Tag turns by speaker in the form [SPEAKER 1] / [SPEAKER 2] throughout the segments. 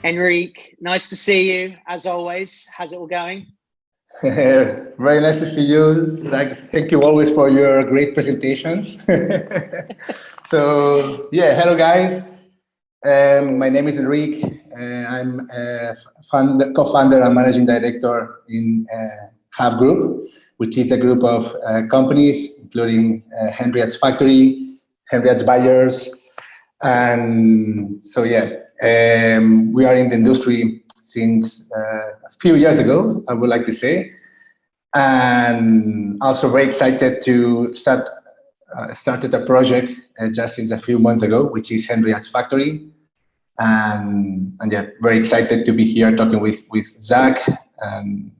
[SPEAKER 1] Enric, nice to see you as always. How's it all going?
[SPEAKER 2] Very nice to see you, Zach. Thank you always for your great presentations. So, yeah, hello guys. My name is Enric. I'm a co-founder and managing director in HAF Group, which is a group of companies, including HAF Factory, HAF Buyers, and so yeah, we are in the industry since a few years ago, I would like to say, and also very excited to started a project just since a few months ago, which is HAF Factory, and yeah, very excited to be here talking with Zach, and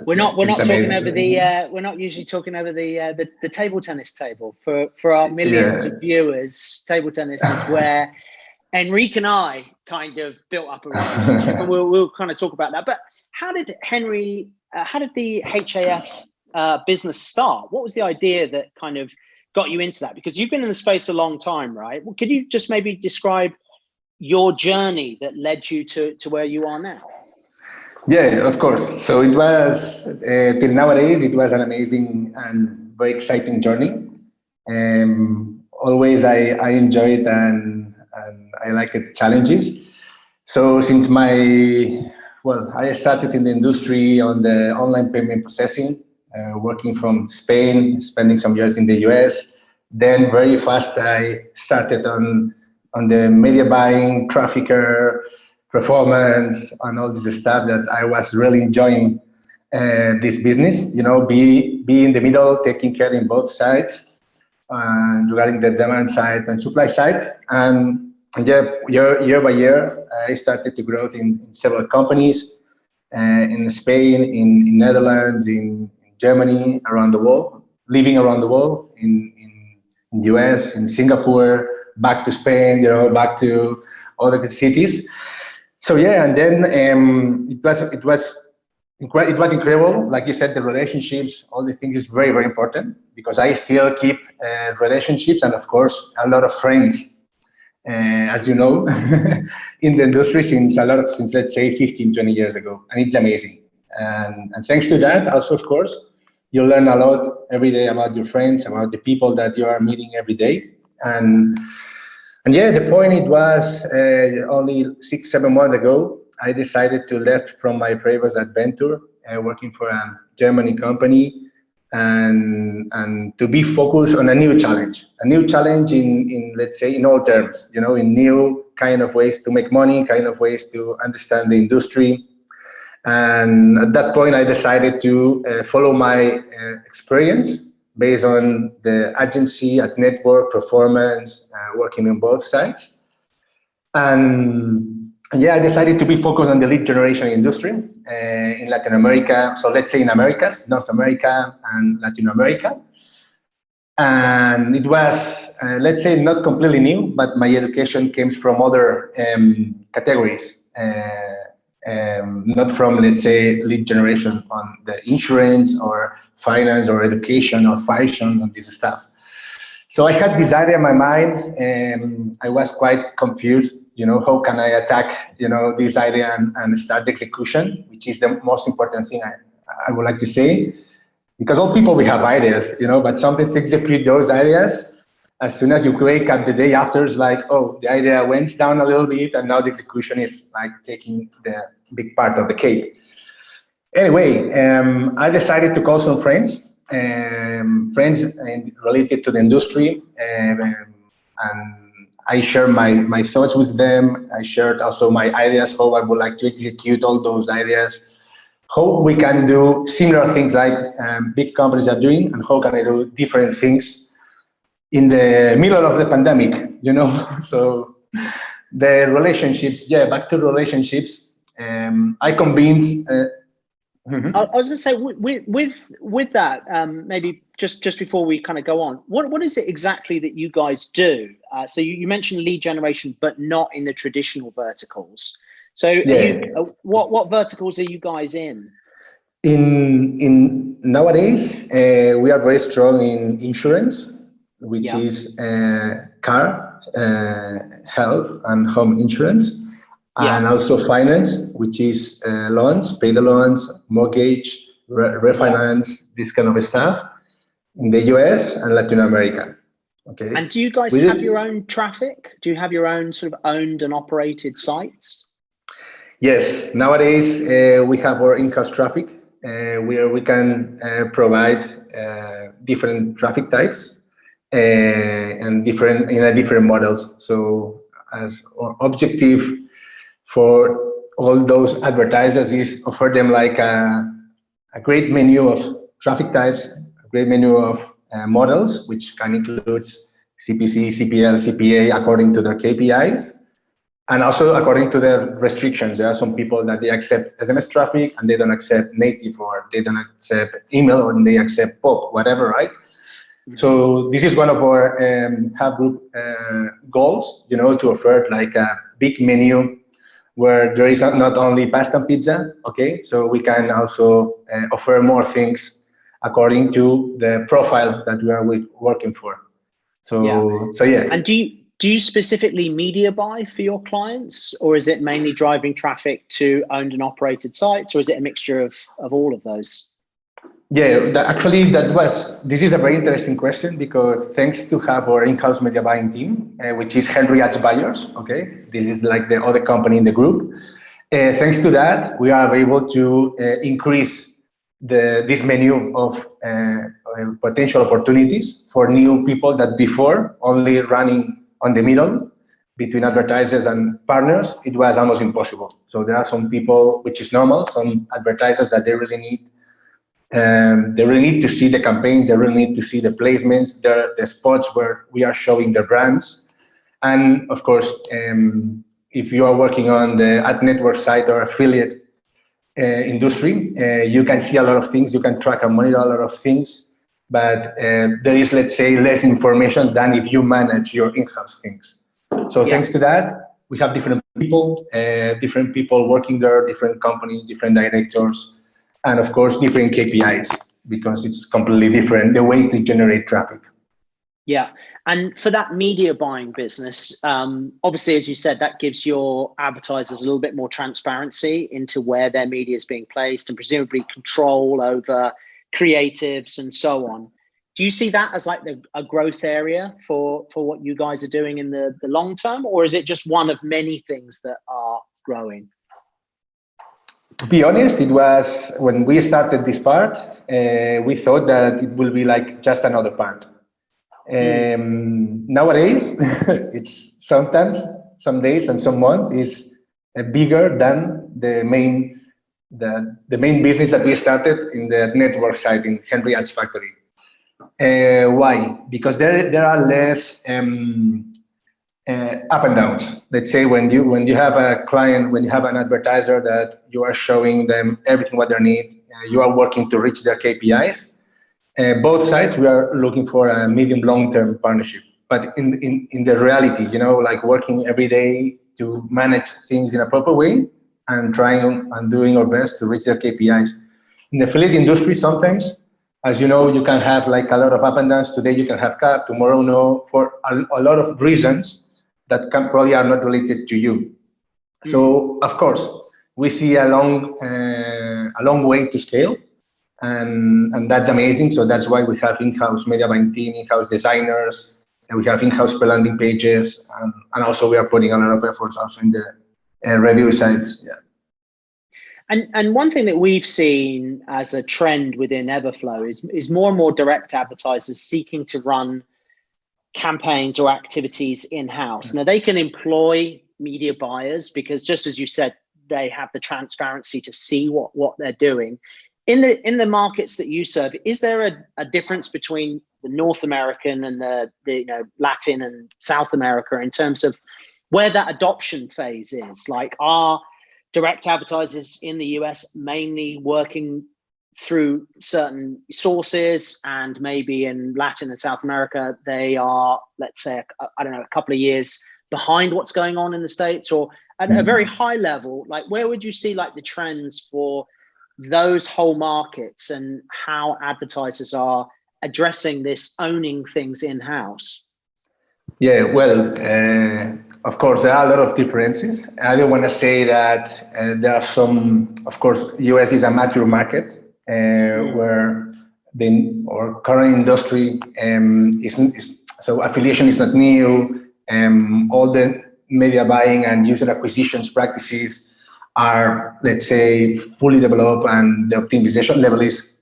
[SPEAKER 1] we're not talking over the we're not usually talking over the table tennis table for our millions of viewers. Table tennis is where Enric and I kind of built up a relationship, and we'll kind of talk about that. But how did the HAF business start? What was the idea that kind of got you into that? Because you've been in the space a long time, right? Well, could you just maybe describe your journey that led you to where you are now?
[SPEAKER 2] Yeah, of course. So it was, till nowadays, it was an amazing and very exciting journey. Always I enjoy it and I like it challenges. So since I started in the industry on the online payment processing, working from Spain, spending some years in the US. Then very fast I started on the media buying, trafficker, performance, and all this stuff that I was really enjoying this business. You know, be in the middle, taking care in both sides, regarding the demand side and supply side. And yeah, year by year, I started to grow in several companies in Spain, in Netherlands, in Germany, around the world, living around the world, in US, in Singapore, back to Spain, back to other cities. So yeah, and then it was incredible. Like you said, the relationships, all the things is very, very important because I still keep relationships and of course a lot of friends, as you know, in the industry since let's say 15, 20 years ago, and it's amazing. And thanks to that, also of course, you learn a lot every day about your friends, about the people that you are meeting every day, and yeah, the point it was only 6-7 months ago, I decided to left from my previous adventure, working for a Germany company, and to be focused on a new challenge in let's say in all terms, in new kind of ways to make money, kind of ways to understand the industry. And at that point, I decided to follow my experience based on the agency at network performance, working on both sides. And yeah, I decided to be focused on the lead generation industry in Latin America. So let's say in Americas, North America and Latin America. And it was, let's say, not completely new, but my education came from other categories, not from, let's say, lead generation on the insurance or finance or education or fashion and this stuff. So I had this idea in my mind and I was quite confused, how can I attack, this idea and start the execution, which is the most important thing I would like to say. Because all people, we have ideas, but sometimes to execute those ideas, as soon as you wake up the day after, it's like, oh, the idea went down a little bit and now the execution is like taking the big part of the cake. Anyway, I decided to call some friends related to the industry, and I shared my thoughts with them. I shared also my ideas, how I would like to execute all those ideas, how we can do similar things like big companies are doing, and how can I do different things in the middle of the pandemic, So the relationships, back to relationships. I convinced.
[SPEAKER 1] I was going to say with that, maybe just before we kind of go on, what is it exactly that you guys do? So you mentioned lead generation, but not in the traditional verticals. So what verticals are you guys in?
[SPEAKER 2] In nowadays, we are very strong in insurance, which is car, health, and home insurance. and also finance, which is loans, pay the loans, mortgage, refinance, this kind of stuff in the US and Latin America. Okay.
[SPEAKER 1] And do you guys have your own traffic? Do you have your own sort of owned and operated sites?
[SPEAKER 2] Yes, nowadays we have our in-house traffic where we can provide different traffic types and different models. So as our objective for all those advertisers is offer them like a great menu of traffic types, a great menu of models, which can include CPC, CPL, CPA according to their KPIs. And also according to their restrictions. There are some people that they accept SMS traffic and they don't accept native, or they don't accept email, or they accept POP, whatever, right? Mm-hmm. So this is one of our HAF Group goals, to offer like a big menu where there is not only pasta and pizza, okay? So we can also offer more things according to the profile that we are working for. So yeah.
[SPEAKER 1] And do you specifically media buy for your clients, or is it mainly driving traffic to owned and operated sites, or is it a mixture of all of those?
[SPEAKER 2] Yeah, this is a very interesting question, because thanks to have our in-house media buying team, which is Enric Buyers, okay? This is like the other company in the group. Thanks to that, we are able to increase this menu of potential opportunities for new people that before only running on the middle between advertisers and partners, it was almost impossible. So there are some people, which is normal, some advertisers that they really need to see the campaigns, they really need to see the placements, the spots where we are showing the brands. And of course, if you are working on the ad network side or affiliate industry, you can see a lot of things, you can track and monitor a lot of things, but there is, let's say, less information than if you manage your in-house things. So thanks to that, we have different people working there, different companies, different directors, and of course, different KPIs, because it's completely different, the way to generate traffic.
[SPEAKER 1] Yeah, and for that media buying business, obviously, as you said, that gives your advertisers a little bit more transparency into where their media is being placed, and presumably control over creatives and so on. Do you see that as like a growth area for what you guys are doing in the long term, or is it just one of many things that are growing?
[SPEAKER 2] To be honest, it was when we started this part, we thought that it will be like just another part. Nowadays, it's sometimes, some days and some months is bigger than the main business that we started in the network side in Enric's factory. Why? Because there are less up and downs. Let's say when you have a client, when you have an advertiser that you are showing them everything what they need, you are working to reach their KPIs. Both sides, we are looking for a medium long-term partnership. But in the reality, like working every day to manage things in a proper way and trying and doing our best to reach their KPIs. In the affiliate industry, sometimes, as you know, you can have like a lot of up and downs. Today you can have cap, tomorrow no, for a lot of reasons that probably are not related to you. So of course, we see a long way to scale, and that's amazing. So that's why we have in-house media buying team, in-house designers, and we have in-house landing pages, and also we are putting a lot of efforts also in the review sites. Yeah.
[SPEAKER 1] And one thing that we've seen as a trend within Everflow is more and more direct advertisers seeking to run campaigns or activities in-house. Now, they can employ media buyers because, just as you said, they have the transparency to see what they're doing. In the markets that you serve, is there a difference between the North American and the Latin and South America in terms of where that adoption phase is? Like, are direct advertisers in the US mainly working through certain sources, and maybe in Latin and South America, they are, let's say, a couple of years behind what's going on in the States? Or at a very high level, like, where would you see like the trends for those whole markets and how advertisers are addressing this owning things in-house?
[SPEAKER 2] Yeah, well, of course, there are a lot of differences. I don't want to say that there are some, of course, US is a mature market where our current industry so affiliation is not new. All the media buying and user acquisitions practices are, let's say, fully developed, and the optimization level is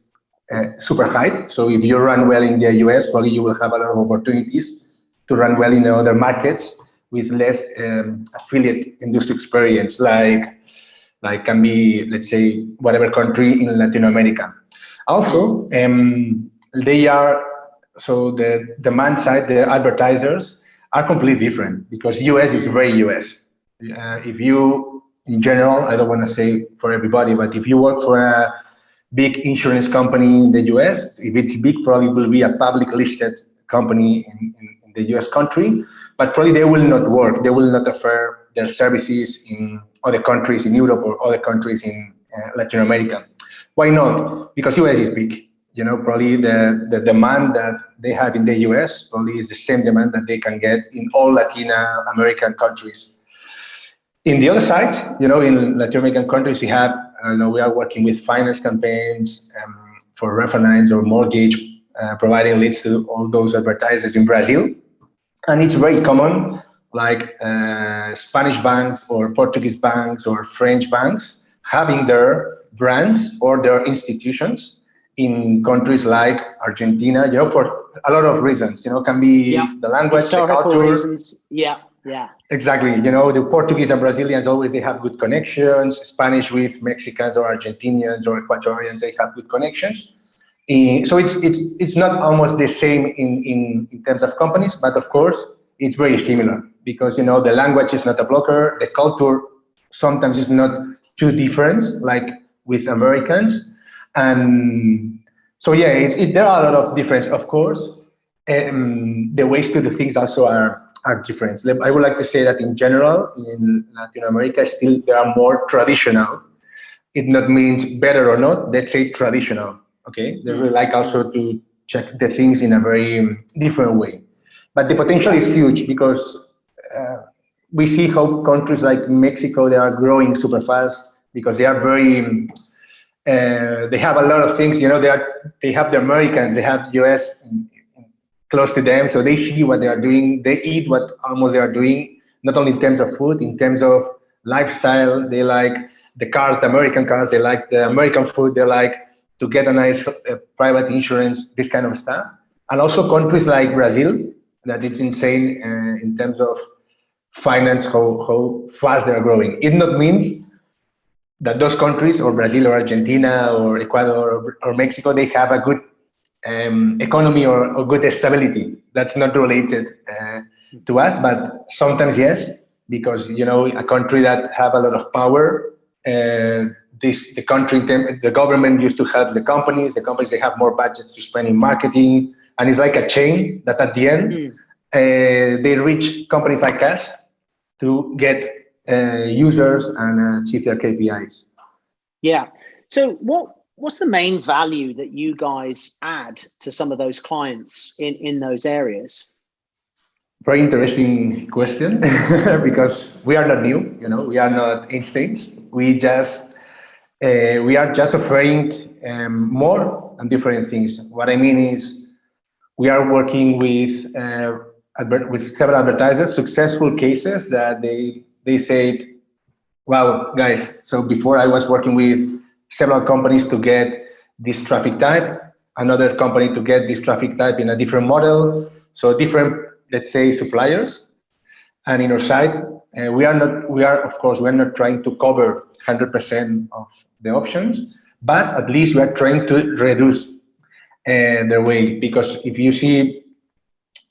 [SPEAKER 2] super high. So if you run well in the US, probably you will have a lot of opportunities to run well in other markets with less affiliate industry experience, like can be, let's say, whatever country in Latin America. Also, the demand side, the advertisers are completely different, because US is very US. If you, in general, I don't want to say for everybody, but if you work for a big insurance company in the US, if it's big, probably will be a public listed company in the US country, but probably they will not work. They will not offer their services in other countries in Europe or other countries in Latin America. Why not? Because US is big. You know, probably the demand that they have in the US probably is the same demand that they can get in all Latin American countries. In the other side, you know, in Latin American countries, we are working with finance campaigns for refinance or mortgage, providing leads to all those advertisers in Brazil. And it's very common, like Spanish banks or Portuguese banks or French banks having their brands or their institutions in countries like Argentina, you know, for a lot of reasons, you know, can be the language,
[SPEAKER 1] historical
[SPEAKER 2] the culture.
[SPEAKER 1] Reasons. Yeah.
[SPEAKER 2] Exactly. You know, the Portuguese and Brazilians always, they have good connections. Spanish with Mexicans or Argentinians or Ecuadorians, they have good connections. So it's not almost the same in terms of companies, but of course, it's very similar, because, you know, the language is not a blocker. The culture sometimes is not too different, like with Americans. And so, yeah, there are a lot of difference, of course. The ways to do things also are different. I would like to say that in general, in Latin America, still there are more traditional. It not means better or not, let's say traditional, okay? They really like also to check the things in a very different way. But the potential is huge, because we see how countries like Mexico, they are growing super fast, because they are very, they have a lot of things, you know, they have the Americans, they have US close to them, so they see what they are doing, they eat what almost they are doing, not only in terms of food, in terms of lifestyle. They like the cars, the American cars, they like the American food, they like to get a nice private insurance, this kind of stuff. And also countries like Brazil, that it's insane in terms of finance, how fast they are growing. It not means that those countries, or Brazil or Argentina or Ecuador or Mexico, they have a good economy or good stability. That's not related to us, but sometimes yes, because, you know, a country that have a lot of power, the government used to help the companies they have more budgets to spend in marketing, and it's like a chain that at the end they reach companies like us to get users and achieve their KPIs.
[SPEAKER 1] Yeah. So what's the main value that you guys add to some of those clients in those areas?
[SPEAKER 2] Very interesting question, because we are not new, you know, we are not Einsteins. We are just offering more and different things. What I mean is, we are working with several advertisers, successful cases that they said, wow, guys, so before I was working with several companies to get this traffic type, another company to get this traffic type in a different model, so different, let's say, suppliers. And in our side, we are not trying to cover 100% of the options, but at least we are trying to reduce their weight. Because if you see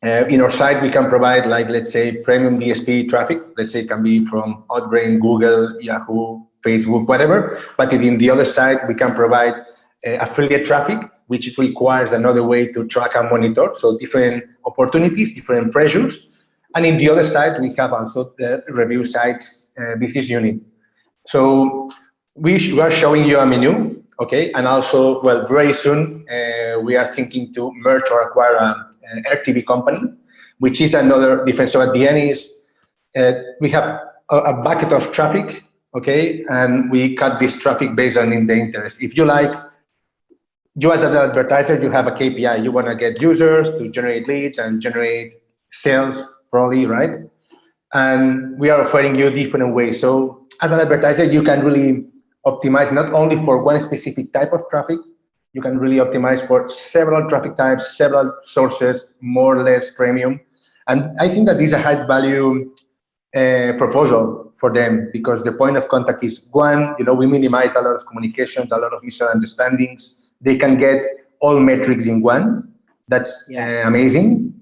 [SPEAKER 2] in our site, we can provide, like, let's say, premium DSP traffic. Let's say it can be from Outbrain, Google, Yahoo, Facebook, whatever. But in the other side, we can provide affiliate traffic, which requires another way to track and monitor. So different opportunities, different pressures. And in the other side, we have also the review sites business unit. So we are showing you a menu, okay? And also, well, very soon, we are thinking to merge or acquire an RTV company, which is another difference. So at the end is, we have a bucket of traffic, okay, and we cut this traffic based on the interest. If you like, you as an advertiser, you have a KPI. You want to get users to generate leads and generate sales, probably, right? And we are offering you different ways. So as an advertiser, you can really optimize not only for one specific type of traffic, you can really optimize for several traffic types, several sources, more or less premium. And I think that this is a high value proposal for them, because the point of contact is one, we minimize a lot of communications, a lot of misunderstandings. They can get all metrics in one. That's amazing.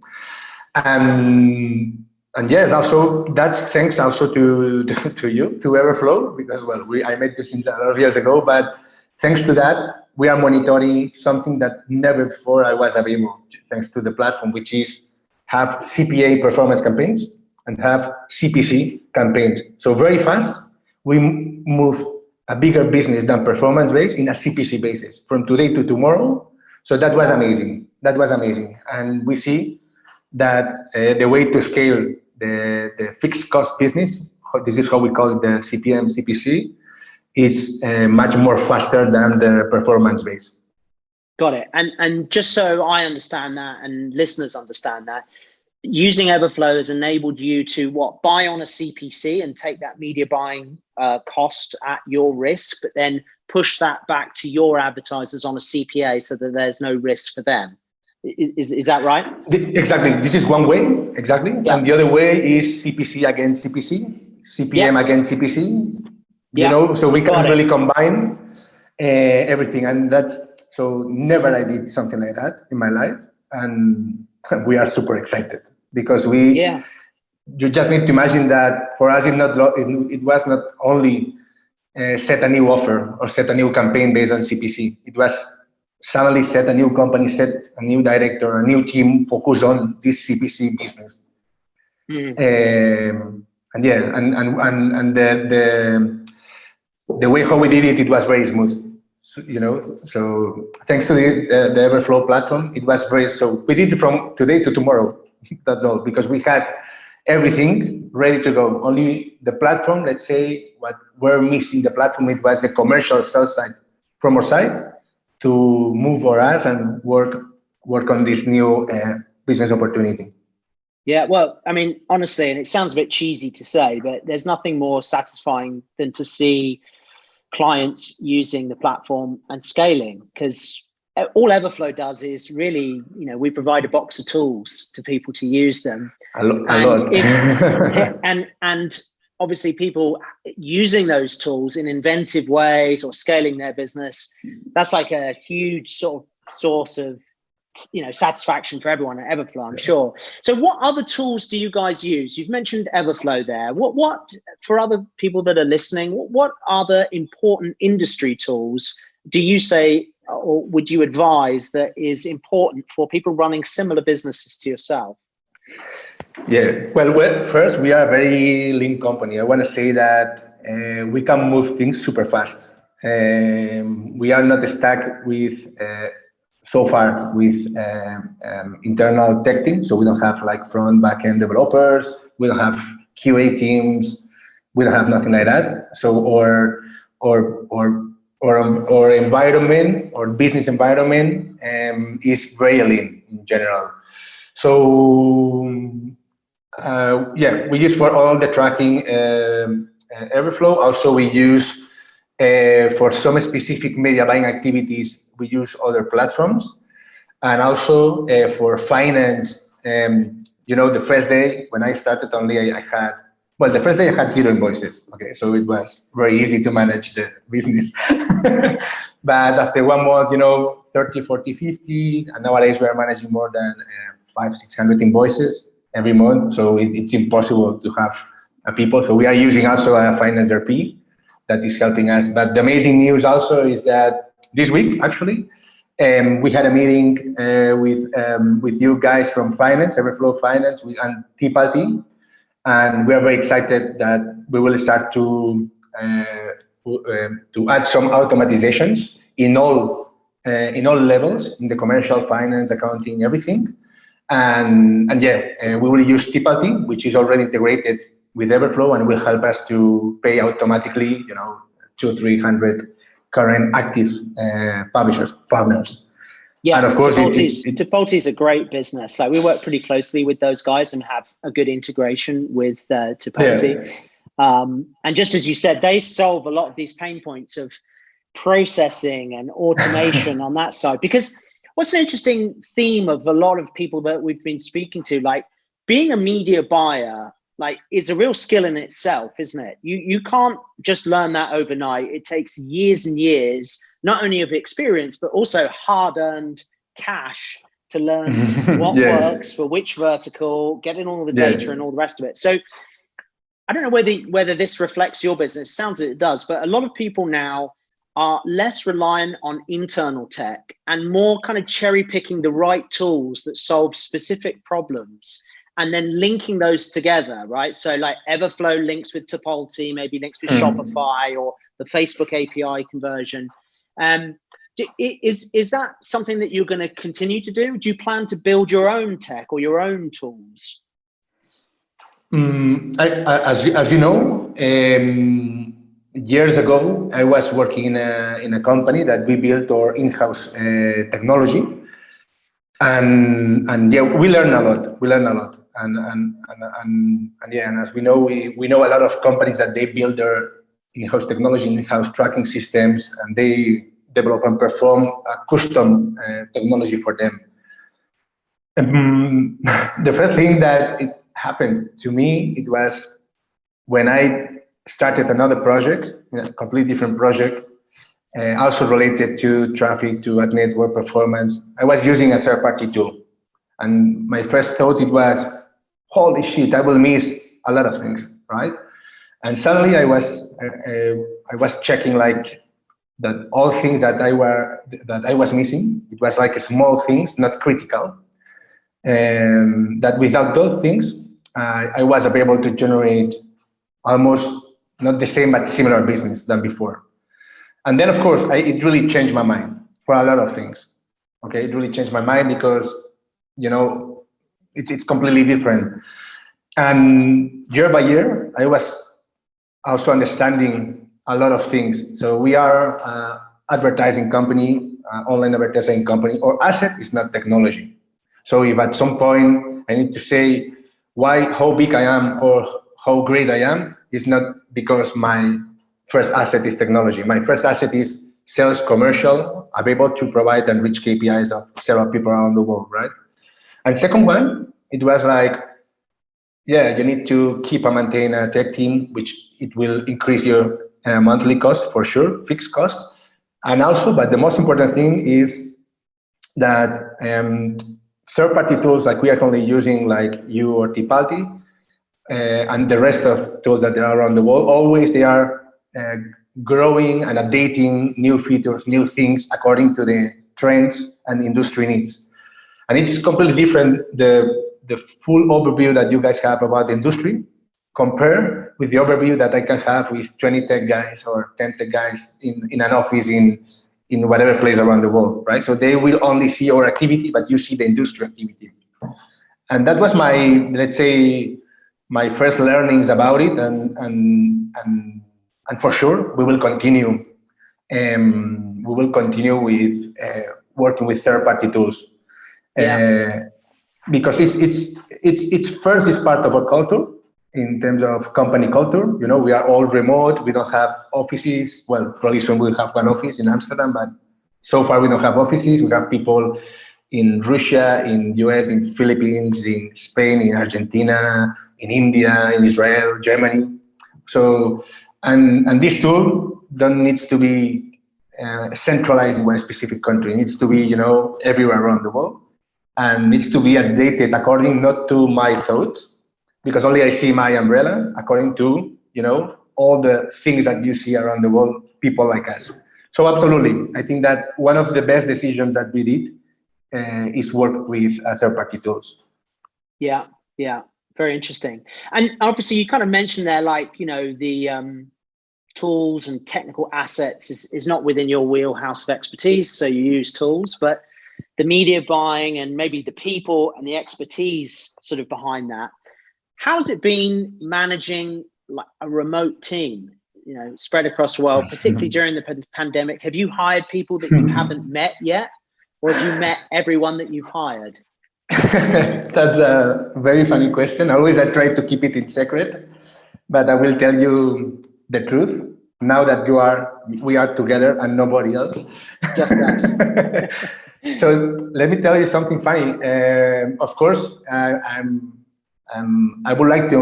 [SPEAKER 2] And yes, also that's thanks also to you, to Everflow, because I met you since a lot of years ago, but thanks to that, we are monitoring something that never before I was able, thanks to the platform, which is have CPA performance campaigns and have CPC campaigns. So very fast, we move a bigger business than performance based in a CPC basis from today to tomorrow. So that was amazing. That was amazing. And we see that the way to scale the fixed cost business, this is how we call it, the CPM, CPC, is much more faster than the performance base.
[SPEAKER 1] Got it. And just so I understand that and listeners understand that, using Everflow has enabled you to buy on a CPC and take that media buying cost at your risk, but then push that back to your advertisers on a CPA so that there's no risk for them. Is that right?
[SPEAKER 2] Exactly. This is one way. Exactly. Yeah. And the other way is CPC against CPC, CPM against CPC. So we can really combine everything. And so never I did something like that in my life. And we are super excited because you just need to imagine that for us, it was not only set a new offer or set a new campaign based on CPC. It was suddenly set a new company, set a new director, a new team focused on this CPC business. And the way how we did it was very smooth. So thanks to the Everflow platform, it was so we did it from today to tomorrow. That's all, because we had everything ready to go. Only the platform, let's say, what we're missing the platform, it was the commercial sales side from our side to move for us and work on this new business opportunity.
[SPEAKER 1] Yeah, well, I mean, honestly, and it sounds a bit cheesy to say, but there's nothing more satisfying than to see clients using the platform and scaling, because all Everflow does is really, we provide a box of tools to people to use them. And obviously people using those tools in inventive ways or scaling their business, that's like a huge sort of source of satisfaction for everyone at Everflow, I'm sure. So what other tools do you guys use? You've mentioned Everflow there. What for other people that are listening, what other important industry tools do you say, or would you advise, that is important for people running similar businesses to yourself?
[SPEAKER 2] Yeah, well, first, we are a very lean company. I want to say that we can move things super fast. We are not stuck with so far with internal tech teams, so we don't have like front, back-end developers, we don't have QA teams, we don't have nothing like that. So our environment or business environment is very lean in general. So we use for all the tracking Everflow. Also, we use for some specific media buying activities, we use other platforms. And also for finance, the first day when I started only, the first day I had 0 invoices. Okay, so it was very easy to manage the business. But after 1 month, 30, 40, 50, and nowadays we are managing more than 500-600 invoices every month. So it's impossible to have people. So we are using also a finance ERP that is helping us. But the amazing news also is that this week, actually, we had a meeting with you guys from finance, Everflow Finance, and Tipalti, and we are very excited that we will start to add some automatizations in all levels, in the commercial, finance, accounting, everything. And we will use Tipalti, which is already integrated with Everflow, and will help us to pay automatically, 200-300 current active partners.
[SPEAKER 1] Yeah,
[SPEAKER 2] and of course,
[SPEAKER 1] Tipalti is a great business. Like, we work pretty closely with those guys and have a good integration with Tipalti. Yeah. And just as you said, they solve a lot of these pain points of processing and automation on that side. Because what's an interesting theme of a lot of people that we've been speaking to, like, being a media buyer, like, is a real skill in itself, isn't it? You can't just learn that overnight. It takes years and years, not only of experience, but also hard-earned cash to learn what works for which vertical, getting all the data and all the rest of it. So I don't know whether this reflects your business. Sounds like it does, but a lot of people now are less reliant on internal tech and more kind of cherry picking the right tools that solve specific problems and then linking those together, right? So like Everflow links with Tipalti, maybe links with Shopify or the Facebook API conversion. Is that something that you're going to continue to do? Do you plan to build your own tech or your own tools?
[SPEAKER 2] As you know, years ago, I was working in a company that we built our in-house technology, and yeah, we learn a lot. And as we know, we know a lot of companies that they build their in-house technology, in-house tracking systems, and they develop and perform a custom technology for them. The first thing that it happened to me, it was when I started another project, a completely different project, also related to traffic, to ad network performance. I was using a third-party tool, and my first thought it was, holy shit, I will miss a lot of things, right? And suddenly I was checking like that all things that I was missing. It was like small things, not critical. That without those things, I was able to generate almost not the same but similar business than before. And then of course it really changed my mind for a lot of things. Okay, it really changed my mind because it's completely different. And year by year, I was also understanding a lot of things. So we are an advertising company, online advertising company. Our asset is not technology. So if at some point I need to say how big I am or how great I am, it's not because my first asset is technology. My first asset is sales, commercial. I'm able to provide and reach KPIs of several people around the world, right? And second one, it was like, yeah, you need to keep and maintain a tech team, which it will increase your monthly cost for sure, fixed cost. And also, but the most important thing is that third-party tools like we are currently using, like you or Tipalti, and the rest of tools that are around the world, always they are growing and updating new features, new things according to the trends and industry needs. And it's completely different, the full overview that you guys have about the industry compared with the overview that I can have with 20 tech guys or 10 tech guys in an office in whatever place around the world, right? So they will only see our activity, but you see the industry activity. And that was let's say, my first learnings about it, and for sure we will continue. We will continue with working with third-party tools. Because it's first is part of our culture in terms of company culture. We are all remote. We don't have offices. Well, probably soon we'll have one office in Amsterdam, but so far we don't have offices. We have people in Russia, in US, in Philippines, in Spain, in Argentina, in India, in Israel, Germany. So, and this tool needs to be centralized in one specific country. It needs to be, everywhere around the world. And needs to be updated according not to my thoughts, because only I see my umbrella, according to all the things that you see around the world, people like us. So absolutely, I think that one of the best decisions that we did is work with third-party tools.
[SPEAKER 1] Yeah, very interesting. And obviously, you kind of mentioned there, like the tools and technical assets is not within your wheelhouse of expertise, so you use tools, but the media buying and maybe the people and the expertise sort of behind that. how's it been managing like a remote team, spread across the world, particularly during the pandemic? Have you hired people that you haven't met yet, or have you met everyone that you've hired?
[SPEAKER 2] That's a very funny question. Always I try to keep it in secret, but I will tell you the truth now that we are together and nobody else.
[SPEAKER 1] Just us.
[SPEAKER 2] So let me tell you something funny. Of course, I would like to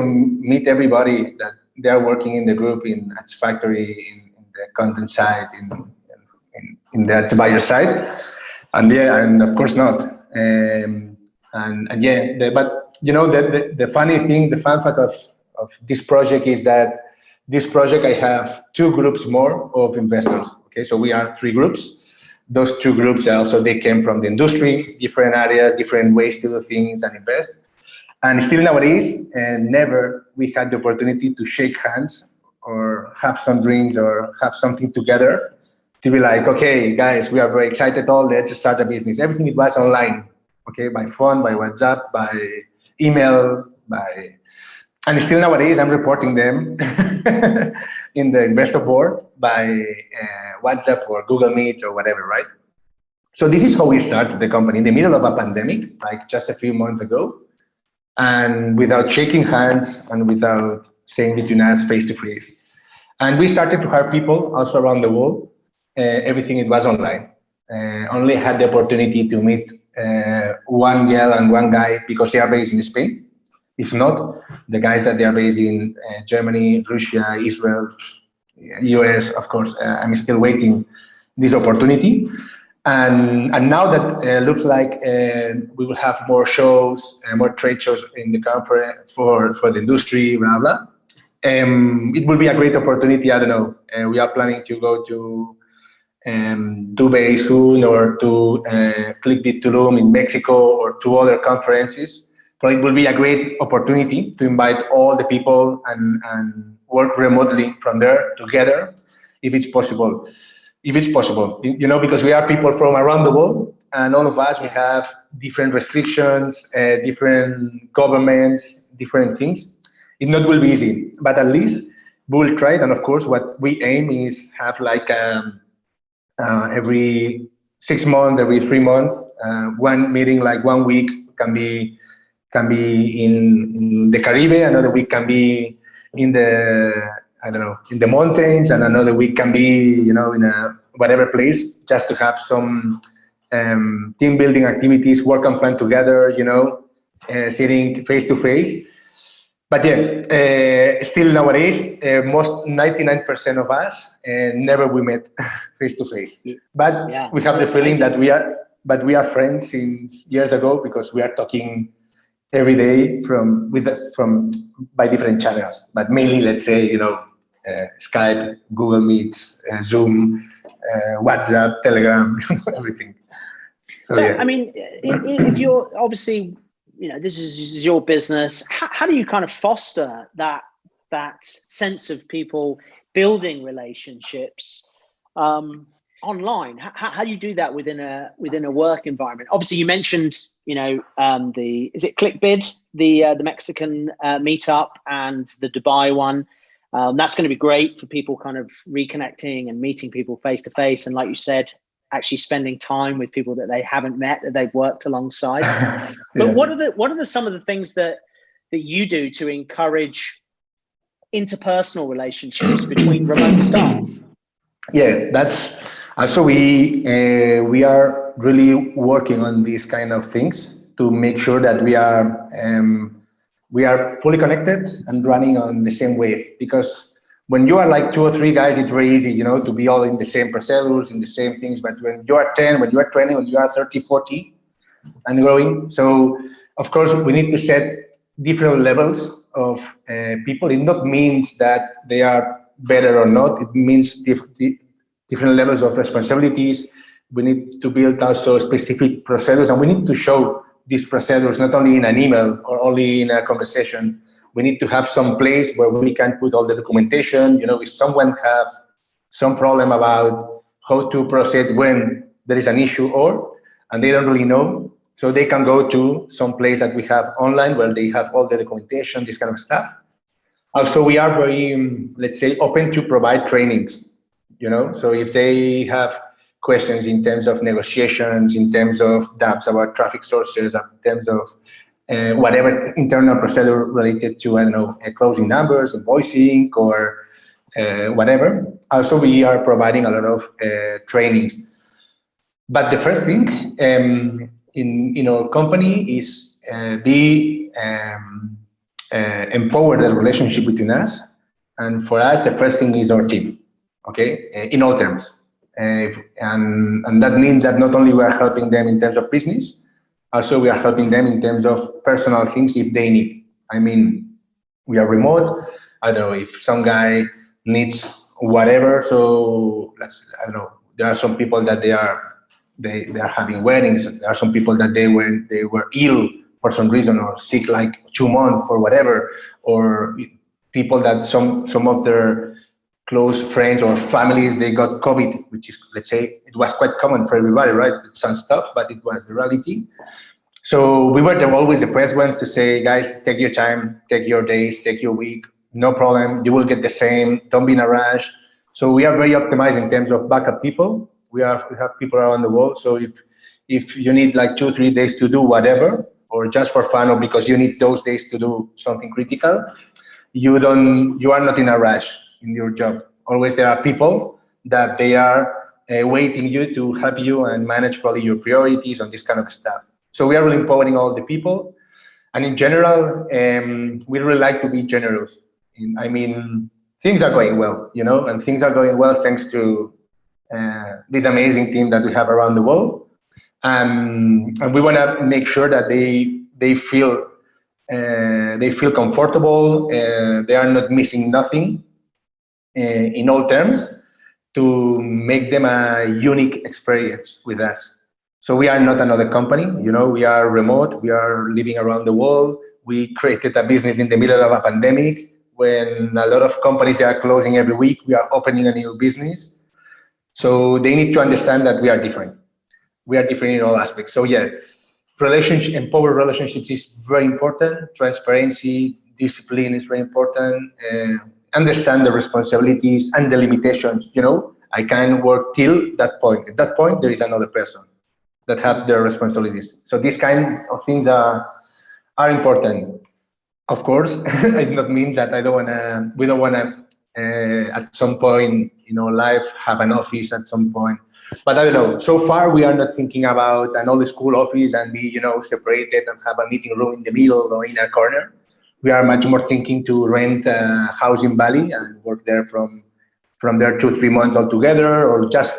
[SPEAKER 2] meet everybody that they are working in the group at Factory, in the content side, in the buyer side, and of course not. But the funny thing, the fun fact of this project is that this project I have 2 groups more of investors. Okay, so we are 3 groups. Those 2 groups also, they came from the industry, different areas, different ways to do things and invest. And still nowadays, never we had the opportunity to shake hands or have some drinks or have something together to be like, okay, guys, we are very excited. Let's start a business. Everything it was online, okay, by phone, by WhatsApp, by email, and still nowadays I'm reporting them in the investor board by WhatsApp or Google Meet or whatever, right? So this is how we started the company in the middle of a pandemic, like just a few months ago, and without shaking hands and without saying between us face to face. And we started to hire people also around the world. Everything it was online. Only had the opportunity to meet one girl and one guy because they are based in Spain. If not, the guys that they are based in Germany, Russia, Israel, US, of course, I'm still waiting this opportunity. And now that looks like we will have more shows, more trade shows in the conference for the industry, blah, blah. It will be a great opportunity. I don't know. We are planning to go to Dubai soon, or to Clickbit Tulum in Mexico, or to other conferences. So it will be a great opportunity to invite all the people and work remotely from there together, if it's possible. Because we are people from around the world, and all of us, we have different restrictions, different governments, different things. It not will be easy, but at least we will try it. And of course, what we aim is have like every 6 months, every 3 months, one meeting, like 1 week can be in the Caribbean, another week can be in the mountains, and another week can be, in a whatever place, just to have some team building activities, work and plan together, sitting face to face. But still nowadays, most 99% of us never we met face to face. But we have the feeling that we are friends since years ago, because we are talking every day by different channels, but mainly, let's say, Skype, Google Meets, Zoom, WhatsApp, Telegram, everything.
[SPEAKER 1] So I mean, if you're obviously, this is your business, how do you kind of foster that sense of people building relationships online? How do you do that within a work environment? Obviously, you mentioned, is it Clickbit, the Mexican meetup, and the Dubai one. That's going to be great for people kind of reconnecting and meeting people face to face, and like you said, actually spending time with people that they haven't met, that they've worked alongside. But what are some of the things that you do to encourage interpersonal relationships between remote staff?
[SPEAKER 2] Yeah, that's also we are really working on these kind of things to make sure that we are fully connected and running on the same wave. Because when you are like 2 or 3 guys, it's very easy, to be all in the same procedures, in the same things. But when you are 10, when you are 20, when you are 30, 40 and growing, so of course we need to set different levels of people. It not means that they are better or not. It means different levels of responsibilities. We need to build also specific procedures, and we need to show these procedures not only in an email or only in a conversation. We need to have some place where we can put all the documentation. If someone have some problem about how to proceed when there is an issue, and they don't really know, So they can go to some place that we have online where they have all the documentation, this kind of stuff. Also, we are very, let's say, open to provide trainings, so if they have questions in terms of negotiations, in terms of doubts about traffic sources, in terms of whatever internal procedure related to, closing numbers, invoicing, or whatever. Also, we are providing a lot of trainings. But the first thing in our company is empower the relationship between us. And for us, the first thing is our team, okay, in all terms. And that means that not only we are helping them in terms of business, also we are helping them in terms of personal things if they need. I mean, we are remote. I don't know if some guy needs whatever. So there are some people that they are having weddings. There are some people that they were ill for some reason, or sick like 2 months for whatever, or people that some of their close friends or families, they got COVID, which is, let's say, it was quite common for everybody, right? It's some stuff, but it was the reality. So we were always the first ones to say, guys, take your time, take your days, take your week, no problem. You will get the same. Don't be in a rush. So we are very optimized in terms of backup people. We have people around the world. So if you need like 2-3 days to do whatever, or just for fun, or because you need those days to do something critical, you are not in a rush in your job. Always there are people that they are waiting you to help you and manage probably your priorities on this kind of stuff. So we are really empowering all the people. And in general, we really like to be generous. I mean, things are going well, and things are going well thanks to this amazing team that we have around the world. And we want to make sure that they feel comfortable. They are not missing nothing in all terms, to make them a unique experience with us. So we are not another company. We are remote. We are living around the world. We created a business in the middle of a pandemic when a lot of companies are closing every week. We are opening a new business. So they need to understand that we are different. We are different in all aspects. So yeah, empower relationships is very important. Transparency, discipline is very important. Understand the responsibilities and the limitations. I can work till that point. At that point, there is another person that have their responsibilities. So these kind of things are important. Of course, it not means that we don't wanna at some point, life have an office at some point. But I don't know. So far, we are not thinking about an old school office and be, separated and have a meeting room in the middle or in a corner. We are much more thinking to rent a house in Bali and work there from there 2-3 months altogether, or just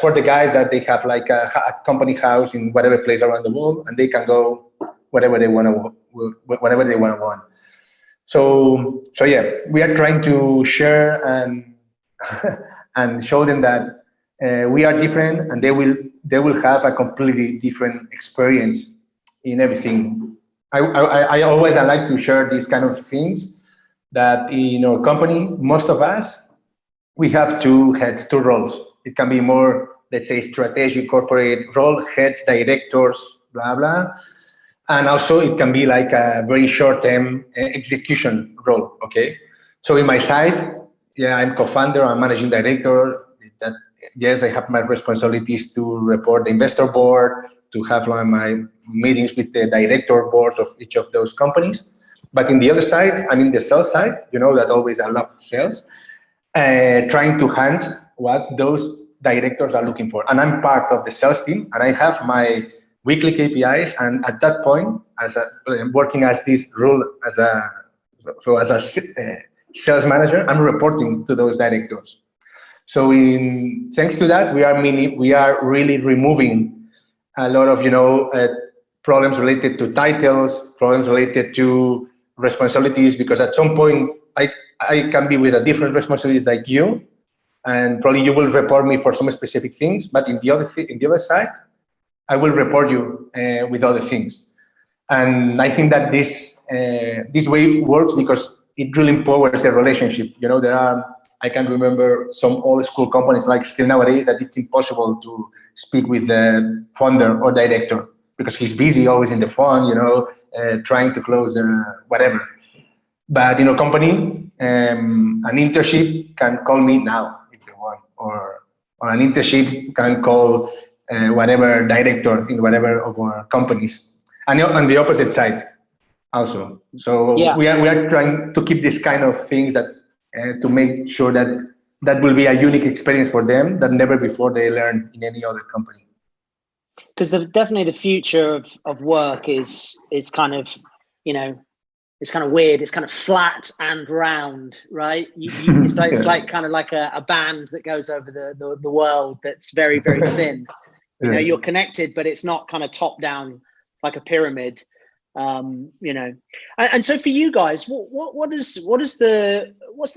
[SPEAKER 2] for the guys that they have like a company house in whatever place around the world, and they can go whatever they want to. So yeah, we are trying to share and and show them that we are different, and they will have a completely different experience in everything. I always like to share these kind of things, that in our company, most of us, we have two roles. It can be more, let's say, strategic corporate role, heads, directors, blah, blah. And also it can be like a very short-term execution role, okay? So in my side, yeah, I'm co-founder, I'm managing director. Yes, I have my responsibilities to report the investor board, to have my meetings with the director boards of each of those companies. But in the other side, I'm in the sales side, that always I love sales, trying to hunt what those directors are looking for. And I'm part of the sales team, and I have my weekly KPIs. And at that point, working as this role as a sales manager, I'm reporting to those directors. So thanks to that, we are really removing a lot of problems related to titles, problems related to responsibilities, because at some point I can be with a different responsibilities like you, and probably you will report me for some specific things, but in the other side, I will report you with other things. And I think that this way works because it really empowers the relationship. I can remember some old school companies like still nowadays that it's impossible to speak with the founder or director, because he's busy always in the phone, trying to close whatever. But company, an internship can call me now if you want, or an internship can call whatever director in whatever of our companies. And on the opposite side also. So we are trying to keep this kind of things that to make sure that will be a unique experience for them that never before they learned in any other company.
[SPEAKER 1] Because definitely the future of work is kind of, it's kind of weird. It's kind of flat and round, right? It's like kind of like a band that goes over the world that's very, very thin. You're connected, but it's not kind of top down like a pyramid. And so for you guys, what's the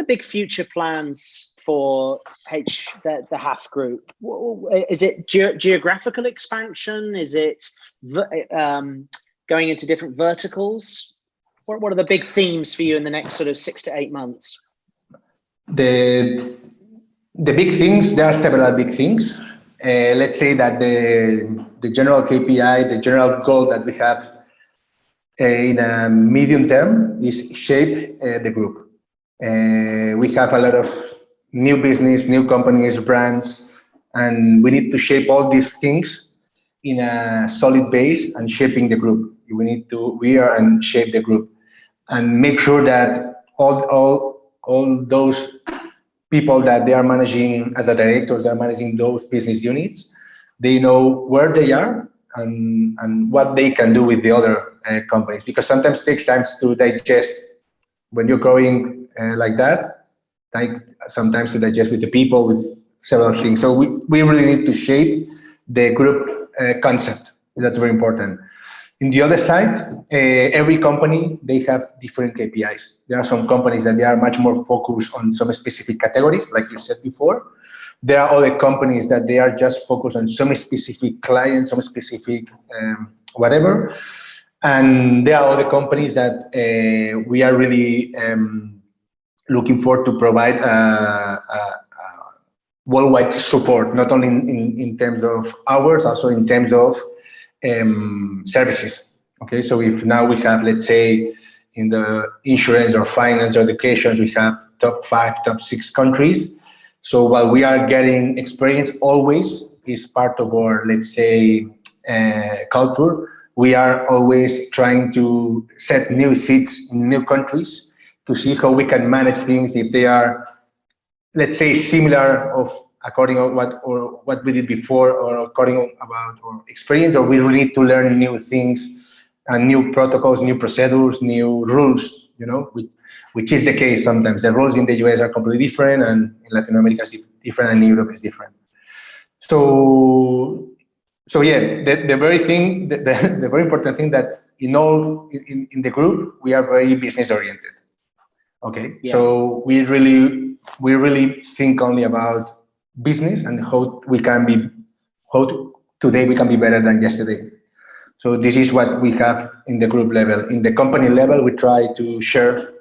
[SPEAKER 1] big future plans for the HAF Group? Is it geographical expansion? Is it going into different verticals? What are the big themes for you in the next sort of 6 to 8 months?
[SPEAKER 2] The big things, there are several big things. Let's say that the general KPI, the general goal that we have in a medium term is shape the group. We have a lot of new business, new companies, brands, and we need to shape all these things in a solid base and shaping the group. We need to wear and shape the group and make sure that all those people that they are managing as a directors, they're managing those business units, they know where they are and what they can do with the other companies, because sometimes it takes time to digest when you're growing like that, like sometimes to digest with the people, with several things. So we really need to shape the group concept. That's very important. In the other side, every company, they have different KPIs. There are some companies that they are much more focused on some specific categories, like you said before. There are other companies that they are just focused on some specific clients, some specific whatever. And there are other companies that we are really looking for to provide worldwide support, not only in terms of hours, also in terms of services. Okay, so if now we have, let's say, in the insurance or finance or education, we have top 5, top 6 countries. So while we are getting experience, always is part of our, let's say, culture. We are always trying to set new seats in new countries to see how we can manage things if they are, let's say, similar of according to what we did before, or according about our experience, or we really need to learn new things and new protocols, new procedures, new rules, which is the case sometimes. The rules in the US are completely different, and in Latin America is different, and in Europe is different. So yeah, the very important thing that in the group, we are very business oriented. Okay, yeah. So we really think only about business and how today we can be better than yesterday. So this is what we have in the group level. In the company level, we try to share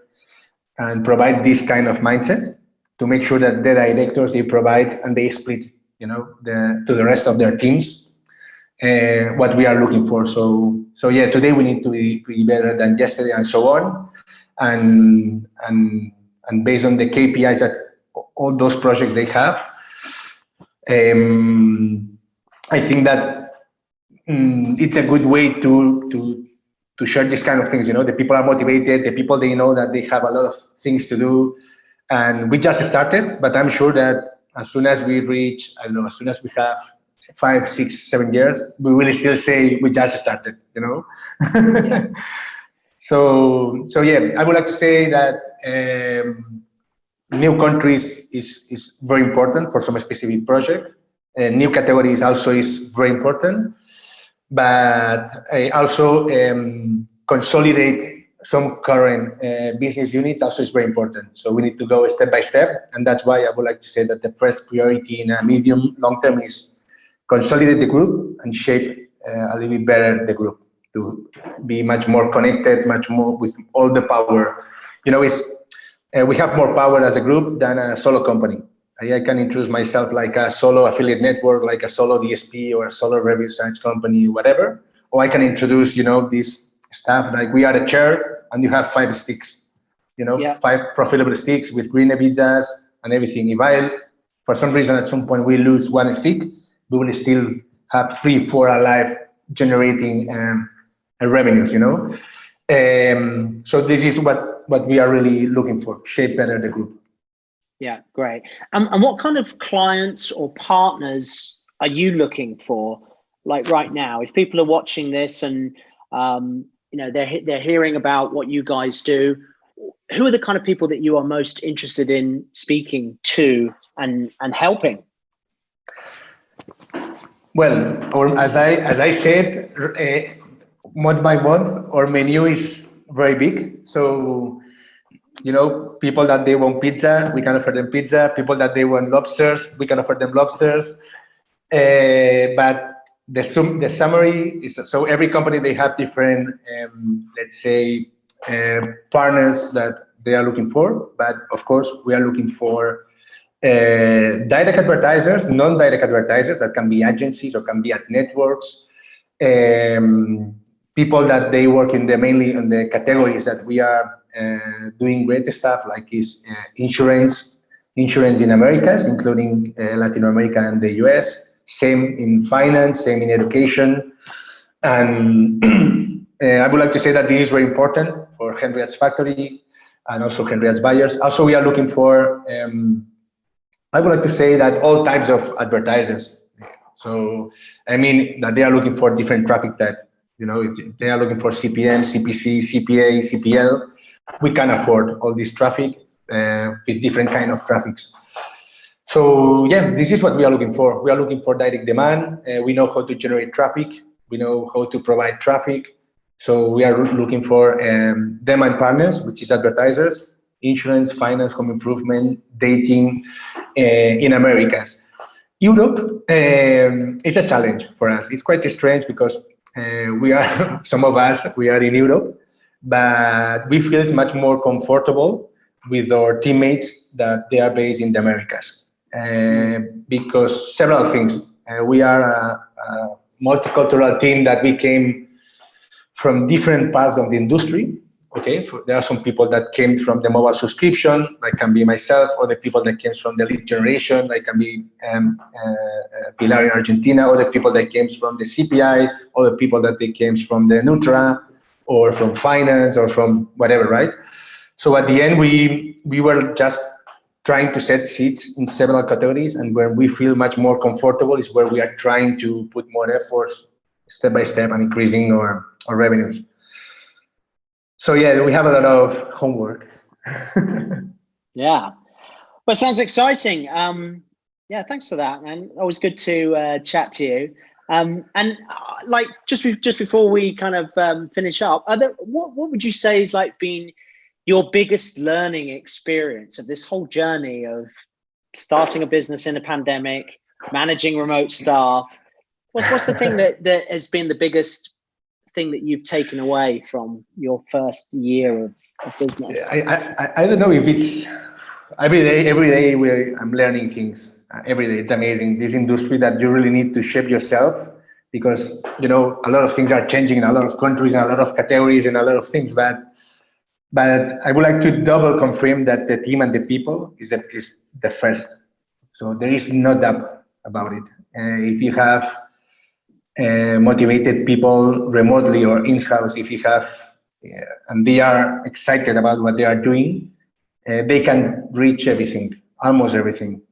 [SPEAKER 2] and provide this kind of mindset to make sure that the directors, they provide and they split, to the rest of their teams what we are looking for. So yeah, today we need to be better than yesterday, and so on. And based on the KPIs that all those projects they have, I think that it's a good way to share these kind of things. The people are motivated. The people, they know that they have a lot of things to do, and we just started. But I'm sure that as soon as we reach, as soon as we have 5, 6, 7 years, we will still say we just started. Yeah. So yeah, I would like to say that new countries is very important for some specific project. New categories also is very important, but also consolidate some current business units also is very important. So we need to go step by step, and that's why I would like to say that the first priority in a medium long term is consolidate the group and shape a little bit better the group to be much more connected, much more with all the power. We have more power as a group than a solo company. I can introduce myself like a solo affiliate network, like a solo DSP or a solo review science company, whatever. or I can introduce, this stuff like we are a chair and you have 5 sticks, 5 profitable sticks with green EBITDAs and everything. If for some reason at some point we lose 1 stick, we will still have 3, 4 alive generating revenues, So this is what we are really looking for, shape better the group.
[SPEAKER 1] Yeah, great. And what kind of clients or partners are you looking for, like right now? If people are watching this and they're hearing about what you guys do, who are the kind of people that you are most interested in speaking to and helping?
[SPEAKER 2] Well, or as I said, month by month, our menu is very big. So, people that they want pizza, we can offer them pizza. People that they want lobsters, we can offer them lobsters. But the summary is, so every company, they have different, let's say, partners that they are looking for. But of course, we are looking for direct advertisers, non-direct advertisers, that can be agencies or can be at networks. People that they work mainly in the categories that we are doing great stuff, like is insurance in Americas, including Latin America and the US. Same in finance, same in education. And I would like to say that this is very important for Henriette's Factory and also Henriette's buyers. Also, we are looking for, I would like to say that all types of advertisers. So, I mean, that they are looking for different traffic type. If they are looking for CPM, CPC, CPA, CPL, we can afford all this traffic with different kind of traffics. So yeah, this is what we are looking for. We are looking for direct demand. We know how to generate traffic. We know how to provide traffic. So we are looking for demand partners, which is advertisers, insurance, finance, home improvement, dating in Americas. Europe is a challenge for us. It's quite strange because some of us, we are in Europe, but we feel much more comfortable with our teammates that they are based in the Americas. Because several things. We are a multicultural team that we came from different parts of the industry. Okay, there are some people that came from the mobile subscription, like can be myself, or the people that came from the lead generation, like can be Pilar in Argentina, or the people that came from the CPI, or the people that they came from the Nutra, or from finance, or from whatever, right? So at the end, we were just trying to set seats in several categories, and where we feel much more comfortable is where we are trying to put more efforts step by step and increasing our revenues. So yeah, we have a lot of homework.
[SPEAKER 1] Yeah, well, it sounds exciting. Yeah, thanks for that, man. Always good to chat to you. And like just before we kind of finish up, what would you say is like been your biggest learning experience of this whole journey of starting a business in a pandemic, managing remote staff? What's the thing that has been the biggest thing that you've taken away from your first year of business?
[SPEAKER 2] I don't know if it's every day I'm learning things. Every day, it's amazing. This industry that you really need to shape yourself, because a lot of things are changing in a lot of countries and a lot of categories and a lot of things. But I would like to double confirm that the team and the people is the first. So there is no doubt about it. If you have motivated people remotely or in-house, if you have, and they are excited about what they are doing, they can reach everything, almost everything,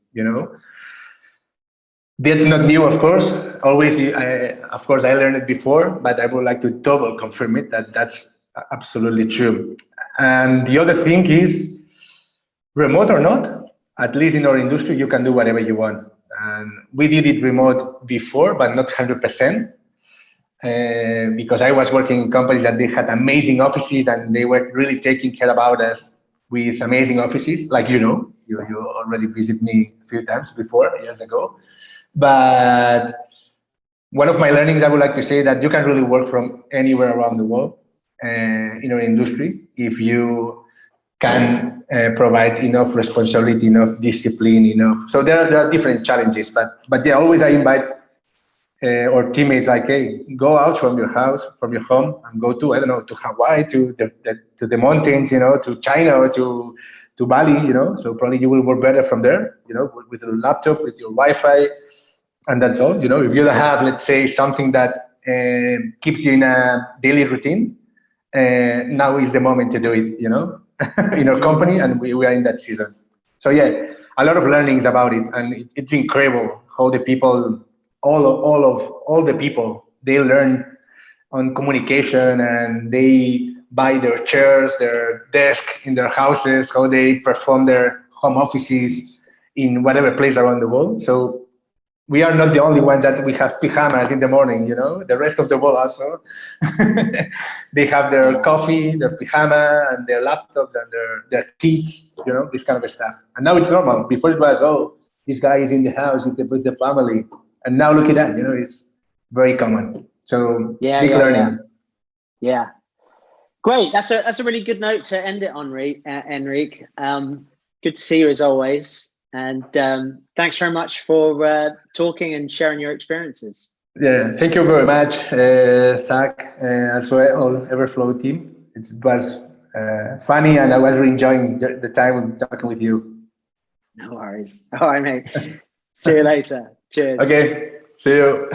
[SPEAKER 2] That's not new, of course. Always, of course, I learned it before, but I would like to double confirm it that that's absolutely true. And the other thing is, remote or not, at least in our industry, you can do whatever you want. And we did it remote before, but not 100%, because I was working in companies that they had amazing offices and they were really taking care about us with amazing offices. Like, you already visited me a few times before, years ago. But one of my learnings, I would like to say that you can really work from anywhere around the world in our industry if you can provide enough responsibility, enough discipline, enough. So there are different challenges, but yeah, always I invite or teammates like, hey, go out from your house, from your home, and go to, I don't know, to Hawaii, to the mountains, to China, or to Bali, so probably you will work better from there, with a laptop, with your Wi-Fi, and that's all. If you don't have, let's say, something that keeps you in a daily routine, now is the moment to do it, in our company, and we are in that season. So yeah, a lot of learnings about it, and it's incredible how the people, all the people, they learn on communication, and they buy their chairs, their desk in their houses, how they perform their home offices in whatever place around the world. So we are not the only ones that we have pajamas in the morning, the rest of the world also. They have their coffee, their pajama, and their laptops, and their kids, this kind of stuff. And now it's normal. Before it was, oh, this guy is in the house with the family. And now look at that, it's very common. So big learning.
[SPEAKER 1] Yeah. Great. That's a really good note to end it on, Enric. Good to see you as always. And thanks very much for talking and sharing your experiences.
[SPEAKER 2] Yeah, thank you very much, Zach, as well, all Everflow team. It was funny, and I was really enjoying the time talking with you.
[SPEAKER 1] No worries. All right, mate. See you later. Cheers.
[SPEAKER 2] Okay, see you.